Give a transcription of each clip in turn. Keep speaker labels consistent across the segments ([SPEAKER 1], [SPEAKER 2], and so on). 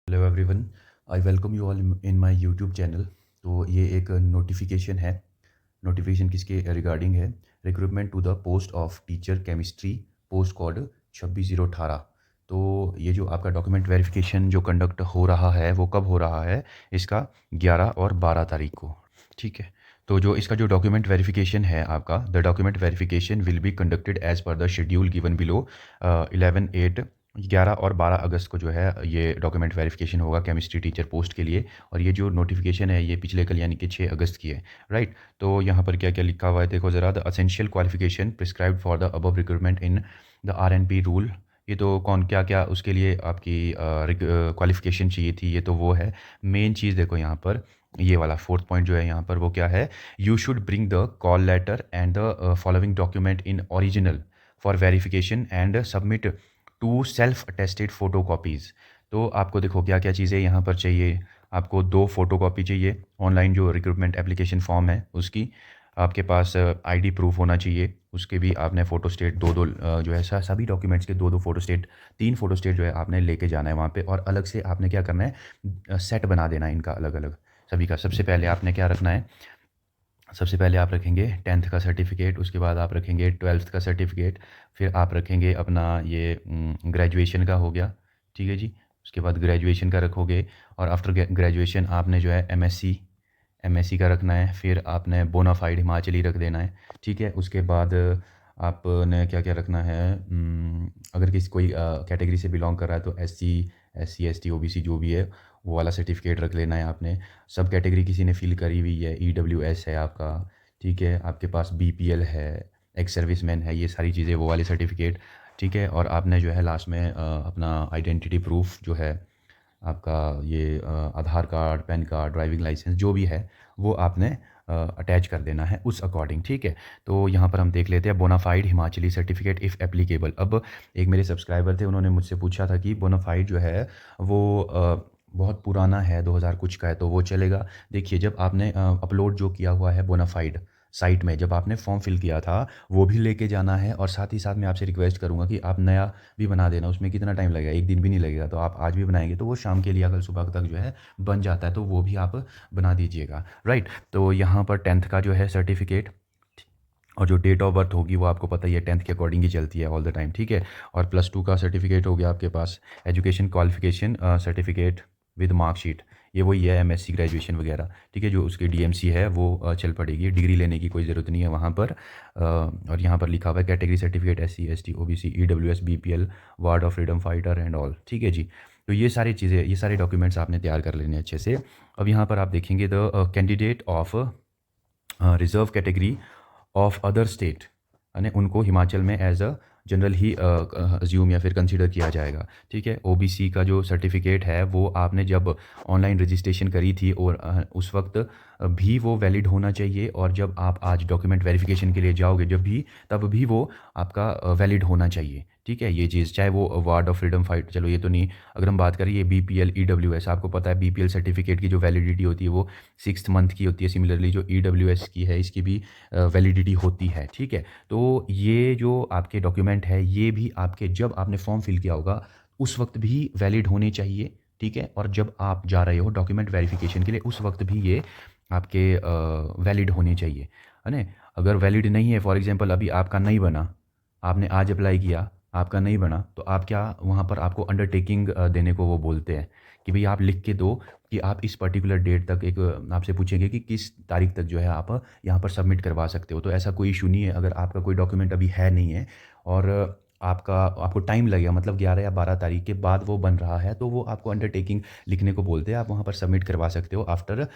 [SPEAKER 1] Hello everyone, I welcome you all in my YouTube channel. तो ये एक notification है। नोटिफिकेशन किसके रिगार्डिंग है? Recruitment to the post of teacher chemistry, post code 26,018। तो ये जो आपका डॉक्यूमेंट वेरिफिकेशन जो कंडक्ट हो रहा है वो कब हो रहा है? इसका 11 और 12 तारीख को। ठीक है। तो जो इसका जो डॉक्यूमेंट वेरिफिकेशन है आपका, the document verification will be conducted as per the schedule given below. 11 और 12 अगस्त को जो है ये डॉक्यूमेंट वेरिफिकेशन होगा केमिस्ट्री टीचर पोस्ट के लिए। और ये जो नोटिफिकेशन है ये पिछले कल यानी कि 6 अगस्त की है। राइट। तो यहाँ पर क्या क्या लिखा हुआ है देखो ज़रा। The essential qualification prescribed for the above recruitment in the RNP rule. ये तो कौन क्या क्या उसके लिए आपकी क्वालिफिकेशन चाहिए थी, ये तो वो है। मेन चीज़ देखो यहाँ पर, ये वाला फोर्थ पॉइंट जो है यहाँ पर वो क्या है? You should bring the call letter and the following document in original for verification and submit to self attested photo copies. तो आपको देखो क्या क्या चीज़ें यहाँ पर चाहिए। आपको 2 फ़ोटो कॉपी चाहिए ऑनलाइन, जो रिक्रूटमेंट एप्लीकेशन फॉर्म है उसकी। आपके पास ID प्रूफ होना चाहिए, उसके भी आपने फ़ोटो स्टेट दो दो जो है सभी डॉक्यूमेंट्स के 2 फ़ोटो स्टेट, 3 फ़ोटो स्टेट जो है आपने लेके जाना है वहाँ पे। और अलग से आपने क्या करना है, सेट बना देना है इनका अलग अलग सभी का। सबसे पहले आपने क्या रखना है? सबसे पहले आप रखेंगे 10th का सर्टिफिकेट, उसके बाद आप रखेंगे 12th का सर्टिफिकेट, फिर आप रखेंगे अपना ये ग्रेजुएशन का हो गया। ठीक है जी। उसके बाद ग्रेजुएशन का रखोगे, और आफ्टर ग्रेजुएशन आपने जो है MSc का रखना है। फिर आपने बोनाफाइड हिमाचली रख देना है। ठीक है। उसके बाद आपने क्या क्या रखना है, अगर किसी कोई कैटेगरी से बिलोंग कर रहा है तो SC SC ST OBC जो भी है वो वाला सर्टिफिकेट रख लेना है आपने। सब कैटेगरी किसी ने फिल करी हुई है, EWS है आपका। ठीक है। आपके पास BPL है, एक्स सर्विसमैन है, ये सारी चीज़ें वो वाले सर्टिफिकेट। ठीक है। और आपने जो है लास्ट में अपना आइडेंटिटी प्रूफ जो है आपका, ये Aadhaar card, PAN card, driving licence जो भी है वो आपने अटैच कर देना है उस अकॉर्डिंग। ठीक है। तो यहाँ पर हम देख लेते हैं bonafide Himachali certificate if applicable. अब एक मेरे सब्सक्राइबर थे, उन्होंने मुझसे पूछा था कि बोनाफाइड जो है वो बहुत पुराना है, 2000 कुछ का है, तो वो चलेगा? देखिए, जब आपने अपलोड जो किया हुआ है बोनाफाइड साइट में, जब आपने फॉर्म फिल किया था वो भी लेके जाना है। और साथ ही साथ मैं आपसे रिक्वेस्ट करूँगा कि आप नया भी बना देना। उसमें कितना टाइम लगेगा? एक दिन भी नहीं लगेगा। तो आप आज भी बनाएंगे तो वो शाम के लिए, कल सुबह तक जो है बन जाता है, तो वो भी आप बना दीजिएगा। राइट। तो यहाँ पर 10th का जो है सर्टिफिकेट, और जो डेट ऑफ बर्थ होगी वो आपको पता ही है, 10th के अकॉर्डिंग ही चलती है ऑल द टाइम। ठीक है। और +2 का सर्टिफिकेट हो गया आपके पास। Education qualification certificate with marksheet, ये वही है MSc ग्रेजुएशन वगैरह। ठीक है। जो उसकी DMC है वो चल पड़ेगी, डिग्री लेने की कोई ज़रूरत नहीं है वहाँ पर। और यहाँ पर लिखा हुआ है category certificate SC ST OBC EWS BPL ward of freedom fighter and all. ठीक है जी। तो ये सारी चीज़ें, ये सारे डॉक्यूमेंट्स आपने तैयार कर लेने अच्छे से। अब यहाँ पर आप देखेंगे the candidate of reserve category of other state, यानी उनको हिमाचल में एज अ जनरल ही अज्यूम या फिर कंसीडर किया जाएगा। ठीक है। OBC का जो सर्टिफिकेट है वो आपने जब ऑनलाइन रजिस्ट्रेशन करी थी और उस वक्त भी वो वैलिड होना चाहिए, और जब आप आज डॉक्यूमेंट वेरिफिकेशन के लिए जाओगे जब भी, तब भी वो आपका वैलिड होना चाहिए। ठीक है। ये चीज़ चाहे वो वार्ड ऑफ फ्रीडम फाइट, चलो ये तो नहीं। अगर हम बात करें ये BPL EWS, आपको पता है BPL सर्टिफिकेट की जो वैलिडिटी होती है वो 6 मंथ की होती है। सिमिलरली जो EWS की है इसकी भी वैलिडिटी होती है। ठीक है। तो ये जो आपके डॉक्यूमेंट है ये भी आपके जब आपने फॉर्म फिल किया होगा उस वक्त भी वैलिड होने चाहिए। ठीक है। और जब आप जा रहे हो डॉक्यूमेंट वेरिफिकेशन के लिए उस वक्त भी ये आपके वैलिड होने चाहिए, है ना? अगर वैलिड नहीं है, फॉर एग्जांपल अभी आपका नहीं बना, आपने आज अप्लाई किया, आपका नहीं बना, तो आप क्या वहाँ पर आपको अंडरटेकिंग देने को वो बोलते हैं कि भाई आप लिख के दो कि आप इस पर्टिकुलर डेट तक, एक आपसे पूछेंगे कि किस तारीख तक जो है आप यहाँ पर सबमिट करवा सकते हो। तो ऐसा कोई इशू नहीं है। अगर आपका कोई डॉक्यूमेंट अभी है नहीं है और आपको टाइम लगेगा, मतलब 11 या 12 तारीख के बाद वो बन रहा है, तो वो आपको अंडरटेकिंग लिखने को बोलते हैं। आप वहाँ पर सबमिट करवा सकते हो आफ्टर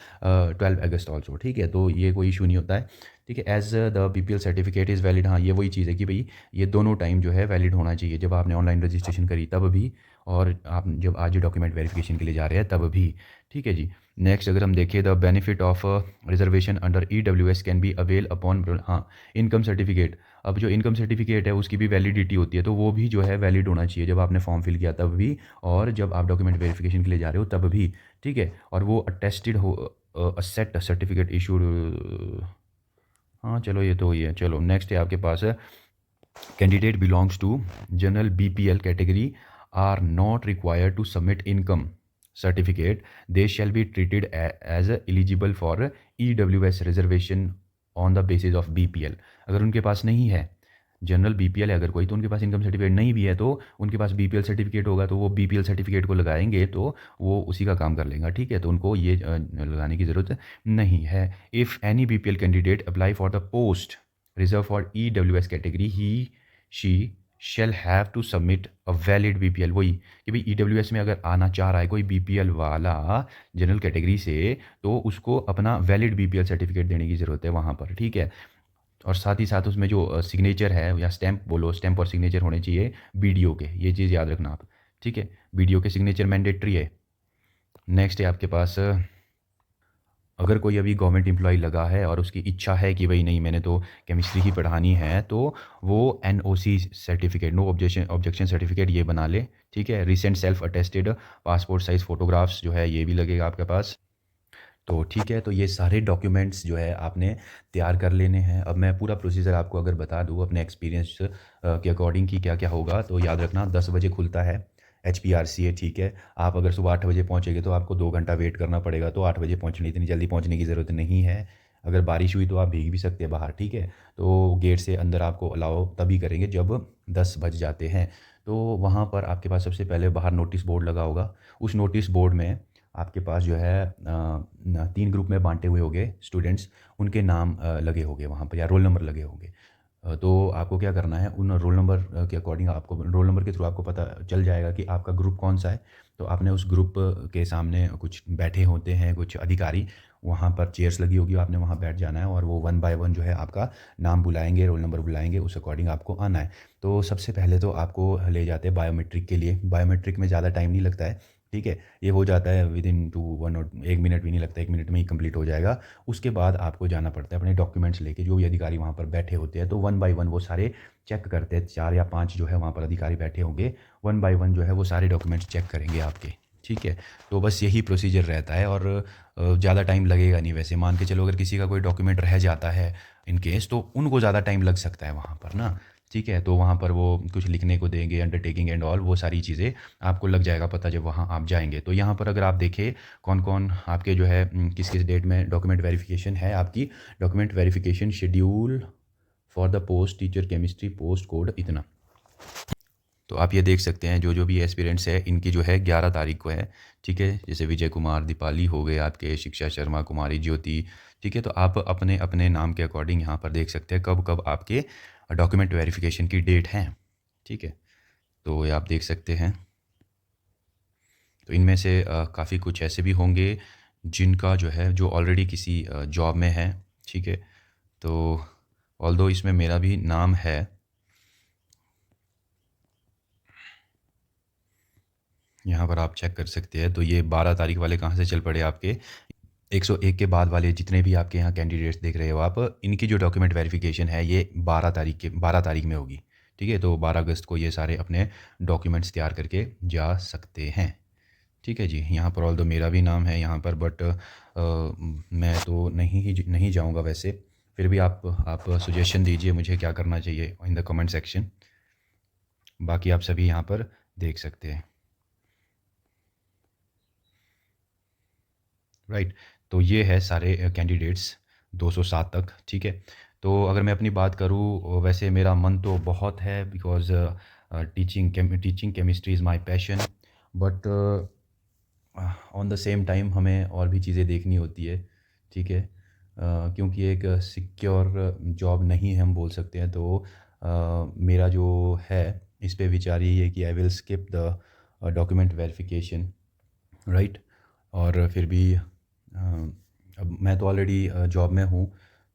[SPEAKER 1] 12 अगस्त ऑल्सो। ठीक है। तो ये कोई इशू नहीं होता है। ठीक है। As the BPL certificate is valid, हाँ ये वही चीज़ है कि भाई ये दोनों टाइम जो है वैलिड होना चाहिए, जब आपने ऑनलाइन रजिस्ट्रेशन करी तब भी, और आप जब आज डॉक्यूमेंट वेरिफिकेशन के लिए जा रहे हैं तब भी। ठीक है जी। नेक्स्ट अगर हम देखें, the benefit of reservation under EWS can be avail upon, हाँ, इनकम सर्टिफिकेट। अब जो इनकम सर्टिफिकेट है उसकी भी वैलिडिटी होती है, तो वो भी जो है वैलिड होना चाहिए जब आपने फॉर्म फिल किया तब भी, और जब आप डॉक्यूमेंट वेरिफिकेशन के लिए जा रहे हो तब भी। ठीक है। और वो अटेस्टेड हो, असेट सर्टिफिकेट इशूड, हाँ चलो ये तो ही है। चलो नेक्स्ट है आपके पास है, candidate belongs to general BPL category are not required to submit income certificate, they shall be treated as eligible for EWS reservation on the basis of BPL। अगर उनके पास नहीं है जनरल BPL है अगर कोई, तो उनके पास इनकम सर्टिफिकेट नहीं भी है तो उनके पास BPL सर्टिफिकेट होगा, तो वो BPL सर्टिफिकेट को लगाएंगे तो वो उसी का काम कर लेगा, ठीक है। तो उनको ये लगाने की ज़रूरत नहीं है। If any BPL candidate apply for the post reserve for EWS category, he she shall have to submit a valid BPL। वही कि भाई EWS में अगर आना चाह रहा है कोई BPL वाला जनरल कैटेगरी से, तो उसको अपना वैलिड BPL सर्टिफिकेट देने की ज़रूरत है वहाँ पर, ठीक है। और साथ ही साथ उसमें जो सिग्नेचर है या स्टैंप बोलो, स्टैंप और सिग्नेचर होने चाहिए BDO के, ये चीज़ याद रखना आप, ठीक है। BDO के सिग्नेचर मैंडेटरी है। नेक्स्ट है आपके पास, अगर कोई अभी गवर्नमेंट एम्प्लॉय लगा है और उसकी इच्छा है कि भाई नहीं मैंने तो केमिस्ट्री ही पढ़ानी है, तो वो NOC certificate, no objection certificate ये बना ले, ठीक है। Recent self attested passport size photographs जो है ये भी लगेगा आपके पास। तो ठीक है, तो ये सारे डॉक्यूमेंट्स जो है आपने तैयार कर लेने हैं। अब मैं पूरा प्रोसीजर आपको अगर बता दूँ अपने एक्सपीरियंस के अकॉर्डिंग कि क्या क्या होगा, तो याद रखना 10 बजे खुलता है HPRCA, ठीक है। आप अगर सुबह 8 बजे पहुँचेंगे तो आपको 2 घंटा वेट करना पड़ेगा, तो 8 बजे पहुँचने, इतनी जल्दी पहुँचने की ज़रूरत नहीं है। अगर बारिश हुई तो आप भीग भी सकते हैं बाहर, ठीक है। तो गेट से अंदर आपको अलाउ तभी करेंगे जब 10 बज जाते हैं। तो वहाँ पर आपके पास सबसे पहले बाहर नोटिस बोर्ड लगा होगा। उस नोटिस बोर्ड में आपके पास जो है 3 ग्रुप में बांटे हुए होंगे स्टूडेंट्स, उनके नाम लगे होंगे वहाँ पर या रोल नंबर लगे होंगे। तो आपको क्या करना है, उन रोल नंबर के अकॉर्डिंग आपको रोल नंबर के थ्रू आपको पता चल जाएगा कि आपका ग्रुप कौन सा है। तो आपने उस ग्रुप के सामने कुछ बैठे होते हैं कुछ अधिकारी, वहाँ पर चेयर्स लगी होगी, आपने वहाँ बैठ जाना है और वो 1 बाय 1 जो है आपका नाम बुलाएंगे, रोल नंबर बुलाएंगे, उस अकॉर्डिंग आपको आना है। तो सबसे पहले तो आपको ले जाते हैं बायोमेट्रिक के लिए। बायोमेट्रिक में ज़्यादा टाइम नहीं लगता है, ठीक है। ये हो जाता है विदिन 1 और 1 मिनट भी नहीं लगता, 1 मिनट में ही कंप्लीट हो जाएगा। उसके बाद आपको जाना पड़ता है अपने डॉक्यूमेंट्स लेके, जो भी अधिकारी वहाँ पर बैठे होते हैं, तो 1 बाय 1 वो सारे चेक करते हैं। 4 या 5 जो है वहाँ पर अधिकारी बैठे होंगे, 1 बाय 1 जो है वो सारे डॉक्यूमेंट्स चेक करेंगे आपके, ठीक है। तो बस यही प्रोसीजर रहता है और ज़्यादा टाइम लगेगा नहीं। वैसे मान के चलो अगर किसी का कोई डॉक्यूमेंट रह जाता है इन केस, तो उनको ज़्यादा टाइम लग सकता है वहाँ पर ना, ठीक है। तो वहाँ पर वो कुछ लिखने को देंगे, अंडरटेकिंग एंड ऑल, वो सारी चीज़ें आपको लग जाएगा पता जब वहाँ आप जाएंगे। तो यहाँ पर अगर आप देखें कौन कौन आपके जो है किस किस डेट में डॉक्यूमेंट वेरिफिकेशन है, आपकी document verification schedule for the post teacher chemistry post code इतना। तो आप ये देख सकते हैं जो जो भी एस्पिरेंट्स है इनकी जो है 11 तारीख को है, ठीक है। जैसे विजय कुमार, दीपाली हो गए आपके, शिक्षा शर्मा, कुमारी ज्योति, ठीक है। तो आप अपने अपने नाम के अकॉर्डिंग यहाँ पर देख सकते हैं कब कब आपके डॉक्यूमेंट वेरिफिकेशन की डेट है, ठीक है। तो ये आप देख सकते हैं। तो इनमें से काफ़ी कुछ ऐसे भी होंगे जिनका जो है जो ऑलरेडी किसी जॉब में है, ठीक है। तो ऑल्दो इसमें मेरा भी नाम है, यहाँ पर आप चेक कर सकते हैं। तो ये 12 तारीख वाले कहाँ से चल पड़े आपके, 101 के बाद वाले जितने भी आपके यहाँ कैंडिडेट्स देख रहे हो आप, इनकी जो डॉक्यूमेंट वेरिफिकेशन है ये 12 तारीख में होगी, ठीक है। तो 12 अगस्त को ये सारे अपने डॉक्यूमेंट्स तैयार करके जा सकते हैं, ठीक है जी। यहाँ पर ऑल दो मेरा भी नाम है यहाँ पर, बट मैं तो नहीं जाऊँगा वैसे। फिर भी आप सजेशन दीजिए मुझे क्या करना चाहिए इन द कमेंट सेक्शन। बाकी आप सभी यहाँ पर देख सकते हैं, राइट। तो ये है सारे कैंडिडेट्स 207 तक, ठीक है। तो अगर मैं अपनी बात करूँ, वैसे मेरा मन तो बहुत है because teaching chemistry is my passion, but on the same time हमें और भी चीज़ें देखनी होती है, ठीक है। क्योंकि एक सिक्योर जॉब नहीं है हम बोल सकते हैं। तो मेरा जो है इस पे विचार यही है कि I will skip the document verification, right. और फिर भी अब मैं तो ऑलरेडी जॉब में हूँ,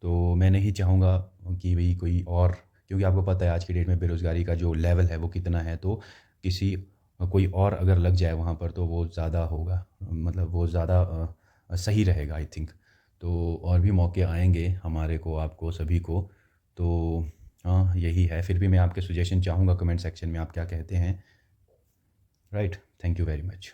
[SPEAKER 1] तो मैं नहीं चाहूँगा कि भाई कोई और, क्योंकि आपको पता है आज की डेट में बेरोज़गारी का जो लेवल है वो कितना है। तो किसी कोई और अगर लग जाए वहाँ पर तो वो ज़्यादा होगा, मतलब वो ज़्यादा सही रहेगा आई थिंक। तो और भी मौके आएंगे हमारे को, आपको सभी को। तो हाँ यही है। फिर भी मैं आपके सजेशन चाहूँगा कमेंट सेक्शन में आप क्या कहते हैं, right. Thank you very much.